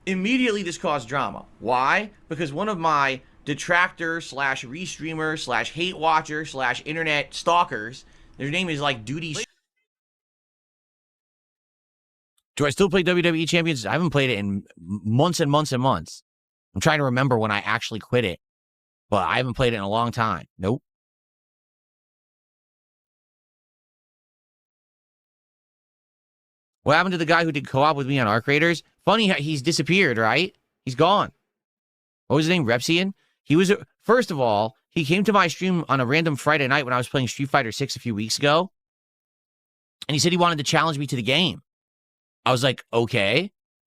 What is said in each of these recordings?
Immediately this caused drama. Why? Because one of my detractor slash restreamer slash hate watcher slash internet stalkers, their name is like Duty. Do I still play WWE Champions? I haven't played it in months and months and months. I'm trying to remember when I actually quit it, but I haven't played it in a long time. Nope. What happened to the guy who did co-op with me on Arc Raiders? Funny, he's disappeared, right? He's gone. What was his name? Repsian? He was, first of all, he came to my stream on a random Friday night when I was playing Street Fighter 6 a few weeks ago. And he said he wanted to challenge me to the game. I was like, okay.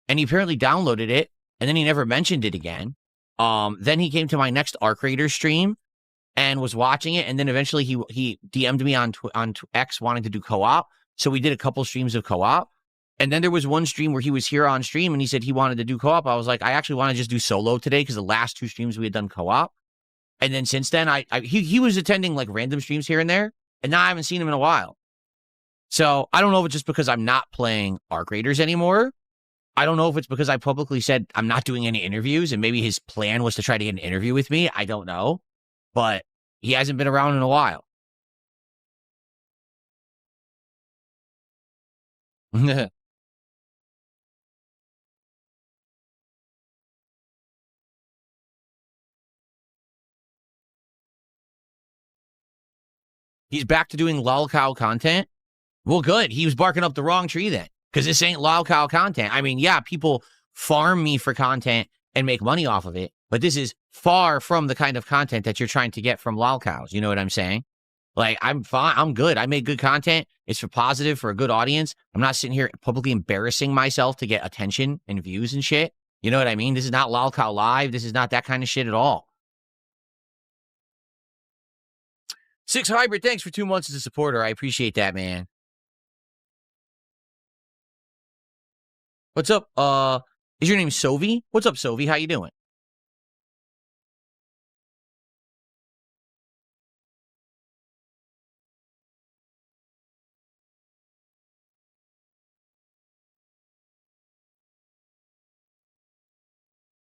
And he apparently downloaded it, and then he never mentioned it again. Then he came to my next Arc Raiders stream and was watching it, and then eventually he DM'd me on X wanting to do co-op. So we did a couple streams of co-op. And then there was one stream where he was here on stream and he said he wanted to do co-op. I was like, I actually want to just do solo today because the last 2 streams we had done co-op. And then since then, he was attending like random streams here and there, and now I haven't seen him in a while. So I don't know if it's just because I'm not playing Arc Raiders anymore. I don't know if it's because I publicly said I'm not doing any interviews and maybe his plan was to try to get an interview with me. I don't know. But he hasn't been around in a while. He's back to doing Lolcow content. Well, good. He was barking up the wrong tree then, because this ain't Lolcow content. I mean, yeah, people farm me for content and make money off of it, but this is far from the kind of content that you're trying to get from Lolcows. You know what I'm saying? Like, I'm fine. I'm good. I make good content. It's for positive, for a good audience. I'm not sitting here publicly embarrassing myself to get attention and views and shit. You know what I mean? This is not Lolcow Live. This is not that kind of shit at all. 6 Hybrid, thanks for 2 months as a supporter. I appreciate that, man. What's up? Is your name Sovi? What's up, Sovi? How you doing?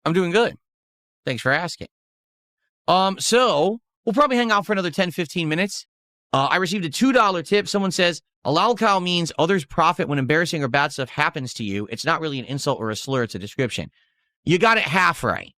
I'm doing good. Thanks for asking. So we'll probably hang out for another 10, 15 minutes. I received a $2 tip. Someone says, a lolcow means others profit when embarrassing or bad stuff happens to you. It's not really an insult or a slur. It's a description. You got it half right.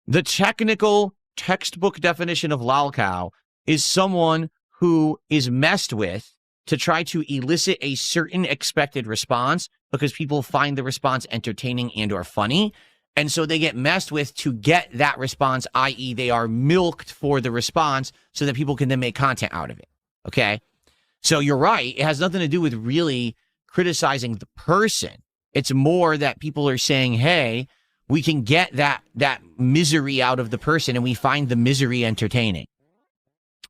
The technical textbook definition of lolcow is someone who is messed with to try to elicit a certain expected response because people find the response entertaining and or funny. And so they get messed with to get that response, i.e. they are milked for the response so that people can then make content out of it. Okay? So you're right. It has nothing to do with really criticizing the person. It's more that people are saying, hey, we can get that misery out of the person and we find the misery entertaining.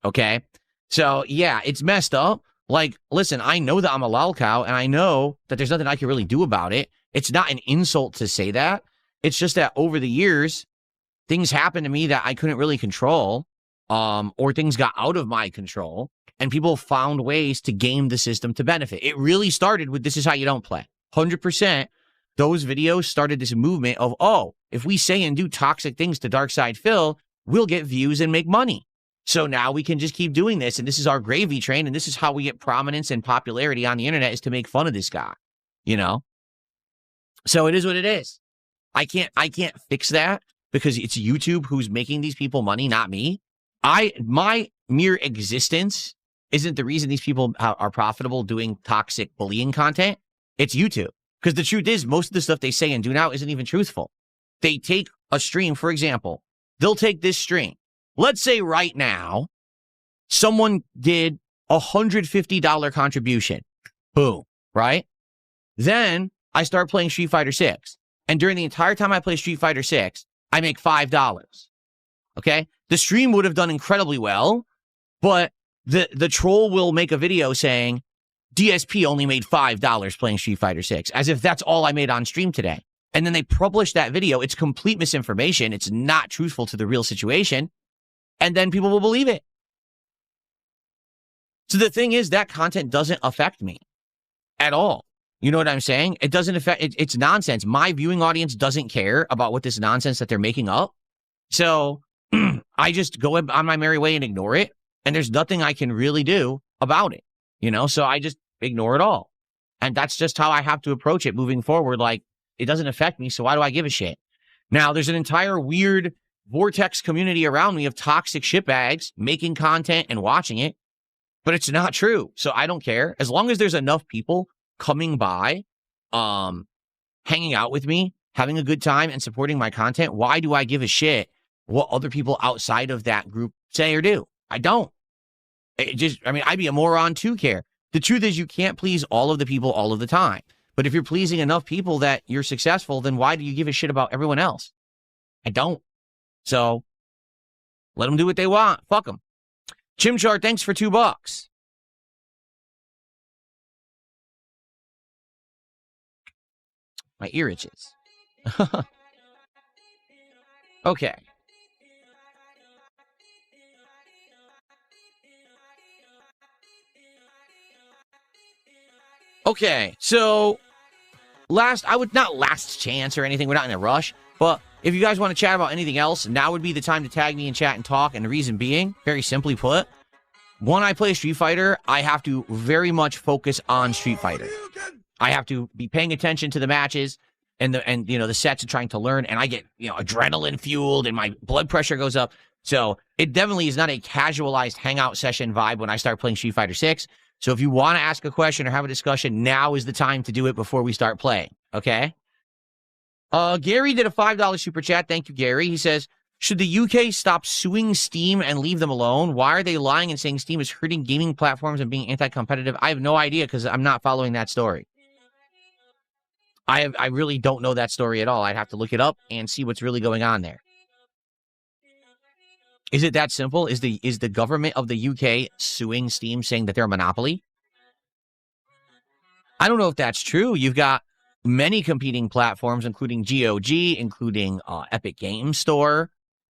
Okay? So, yeah, it's messed up. Like, listen, I know that I'm a lolcow and I know that there's nothing I can really do about it. It's not an insult to say that. It's just that over the years, things happened to me that I couldn't really control, or things got out of my control, and people found ways to game the system to benefit. It really started with this is how you don't play. 100%, those videos started this movement of, oh, if we say and do toxic things to Darkside Phil, we'll get views and make money. So now we can just keep doing this, and this is our gravy train, and this is how we get prominence and popularity on the internet is to make fun of this guy, you know? So it is what it is. I can't fix that because it's YouTube who's making these people money, not me. My mere existence isn't the reason these people are profitable doing toxic bullying content. It's YouTube. Because the truth is, most of the stuff they say and do now isn't even truthful. They take a stream, for example. They'll take this stream. Let's say right now, someone did a $150 contribution. Boom. Right? Then I start playing Street Fighter 6. And during the entire time I play Street Fighter 6, I make $5. Okay? The stream would have done incredibly well, but the troll will make a video saying, DSP only made $5 playing Street Fighter 6, as if that's all I made on stream today. And then they publish that video. It's complete misinformation. It's not truthful to the real situation. And then people will believe it. So the thing is, that content doesn't affect me at all. You know what I'm saying? It doesn't affect, it's nonsense. My viewing audience doesn't care about what this nonsense that they're making up. So I just go on my merry way and ignore it. And there's nothing I can really do about it, so I just ignore it all. And that's just how I have to approach it moving forward. Like, it doesn't affect me, so why do I give a shit? Now, there's an entire weird vortex community around me of toxic shitbags making content and watching it, but it's not true. So I don't care. As long as there's enough people coming by, hanging out with me, having a good time, and supporting my content, why do I give a shit what other people outside of that group say or do? I don't. I'd be a moron to care. The truth is, you can't please all of the people all of the time. But if you're pleasing enough people that you're successful, then why do you give a shit about everyone else? I don't. So let them do what they want. Fuck them. Chimchar, thanks for $2. My ear itches. Okay. Okay, so not last chance or anything. We're not in a rush, but if you guys want to chat about anything else, now would be the time to tag me and chat and talk. And the reason being, very simply put, when I play Street Fighter, I have to very much focus on Street Fighter. I have to be paying attention to the matches and the sets and trying to learn, and I get adrenaline fueled and my blood pressure goes up. So it definitely is not a casualized hangout session vibe when I start playing Street Fighter 6. So if you want to ask a question or have a discussion, now is the time to do it before we start playing, okay? Gary did a $5 super chat. Thank you, Gary. He says, should the UK stop suing Steam and leave them alone? Why are they lying and saying Steam is hurting gaming platforms and being anti-competitive? I have no idea because I'm not following that story. I really don't know that story at all. I'd have to look it up and see what's really going on there. Is it that simple? Is the government of the UK suing Steam, saying that they're a monopoly? I don't know if that's true. You've got many competing platforms, including GOG, including Epic Games Store.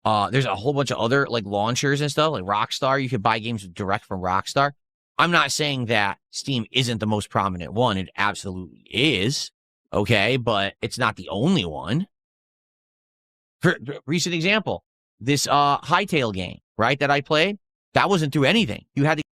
There's a whole bunch of other launchers and stuff, like Rockstar. You could buy games direct from Rockstar. I'm not saying that Steam isn't the most prominent one. It absolutely is. Okay, but it's not the only one. For recent example, this Hightail game, right, that I played, that wasn't through anything. You had to